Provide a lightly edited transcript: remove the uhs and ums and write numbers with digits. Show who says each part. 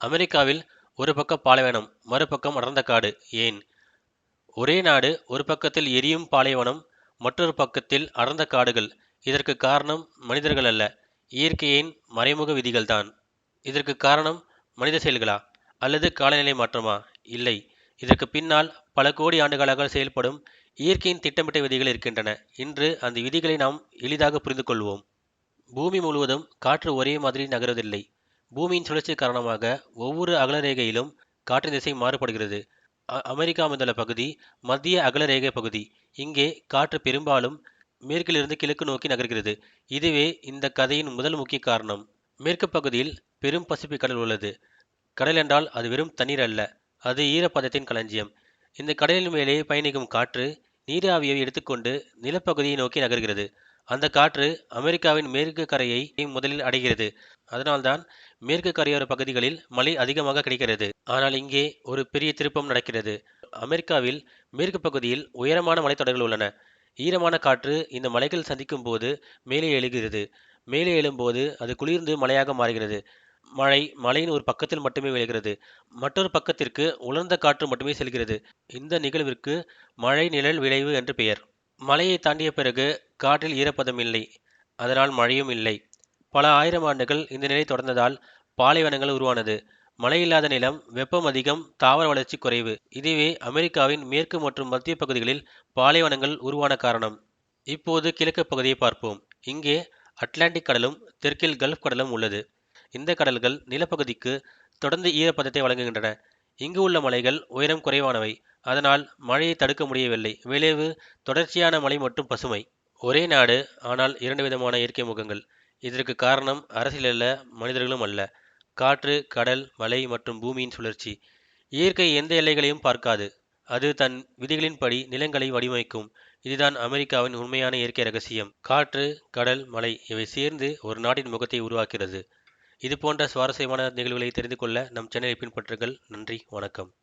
Speaker 1: அமெரிக்காவில் ஒரு பக்கம் பாலைவனம், மறுபக்கம் அடர்ந்த காடு. ஏன்? ஒரே நாடு, ஒரு பக்கத்தில் எரியும் பாலைவனம், மற்றொரு பக்கத்தில் அடர்ந்த காடுகள். இதற்கு காரணம் மனிதர்கள் அல்ல, இயற்கையின் மறைமுக விதிகள்தான். இதற்கு காரணம் மனித செயல்களா? அல்லது காலநிலை மாற்றமா? இல்லை. இதற்கு பின்னால் பல கோடி ஆண்டுகளாக செயல்படும் இயற்கையின் திட்டமிட்ட விதிகள் இருக்கின்றன. இன்று அந்த விதிகளை நாம் எளிதாக புரிந்து கொள்வோம். பூமி முழுவதும் காற்று ஒரே மாதிரி நகருவதில்லை. பூமியின் சுழற்சி காரணமாக ஒவ்வொரு அகலரேகையிலும் காற்றின் திசை மாறுபடுகிறது. அமெரிக்கா அமைந்துள்ள பகுதி மத்திய அகலரேகை பகுதி. இங்கே காற்று பெரும்பாலும் மேற்கிலிருந்து கிழக்கு நோக்கி நகர்கிறது. இதுவே இந்த கதையின் முதல் முக்கிய காரணம். மேற்கு பகுதியில் பெரும் பசிபிக் கடல் உள்ளது. கடல் என்றால் அது வெறும் தண்ணீர் அல்ல, அது ஈரப்பதத்தின் களஞ்சியம். இந்த கடலின் மேலே பயணிக்கும் காற்று நீராவியை எடுத்துக்கொண்டு நிலப்பகுதியை நோக்கி நகர்கிறது. அந்த காற்று அமெரிக்காவின் மேற்கு கரையை முதலில் அடைகிறது. அதனால்தான் மேற்கு கரையோர பகுதிகளில் மழை அதிகமாக கிடைக்கிறது. ஆனால் இங்கே ஒரு பெரிய திருப்பம் நடக்கிறது. அமெரிக்காவில் மேற்கு பகுதியில் உயரமான மலைத்தொடர்கள் உள்ளன. ஈரமான காற்று இந்த மலைகள் சந்திக்கும் போது மேலே எழுகிறது. மேலே எழும்போது அது குளிர்ந்து மழையாக மாறுகிறது. மலையின் ஒரு பக்கத்தில் மட்டுமே விழுகிறது. மற்றொரு பக்கத்திற்கு உலர்ந்த காற்று மட்டுமே செல்கிறது. இந்த நிகழ்விற்கு மழை நிழல் விளைவு என்று பெயர். மலையை தாண்டிய பிறகு காற்றில் ஈரப்பதம் இல்லை. அதனால் மழையும் இல்லை. பல ஆயிரம் ஆண்டுகள் இந்த நிலை தொடர்ந்ததால் பாலைவனங்கள் உருவானது. மழையில்லாத நிலம், வெப்பம் அதிகம், தாவர வளர்ச்சி குறைவு. இதுவே அமெரிக்காவின் மேற்கு மற்றும் மத்திய பகுதிகளில் பாலைவனங்கள் உருவான காரணம். இப்போது கிழக்கு பகுதியை பார்ப்போம். இங்கே அட்லாண்டிக் கடலும் தெற்கில் கல்ஃப் கடலும் உள்ளது. இந்த கடல்கள் நிலப்பகுதிக்கு தொடர்ந்து ஈரப்பதத்தை வழங்குகின்றன. இங்கு உள்ள மலைகள் உயரம் குறைவானவை. அதனால் மழையை தடுக்க முடியவில்லை. விளைவு தொடர்ச்சியான மழை மற்றும் பசுமை. ஒரே நாடு, ஆனால் இரண்டு விதமான இயற்கை முகங்கள். இதற்கு காரணம் அரசியல் அல்ல, மனிதர்களும் அல்ல. காற்று, கடல், மலை மற்றும் பூமியின் சுழற்சி. இயற்கை எந்த எல்லைகளையும் பார்க்காது. அது தன் விதிகளின்படி நிலங்களை வடிவமைக்கும். இதுதான் அமெரிக்காவின் உண்மையான இயற்கை ரகசியம். காற்று, கடல், மலை இவை சேர்ந்து ஒரு நாட்டின் முகத்தை உருவாக்கிறது. இது போன்ற சுவாரஸ்யமான நிகழ்வுகளை தெரிந்து கொள்ள நம் சேனலை பின்பற்றுங்கள். நன்றி, வணக்கம்.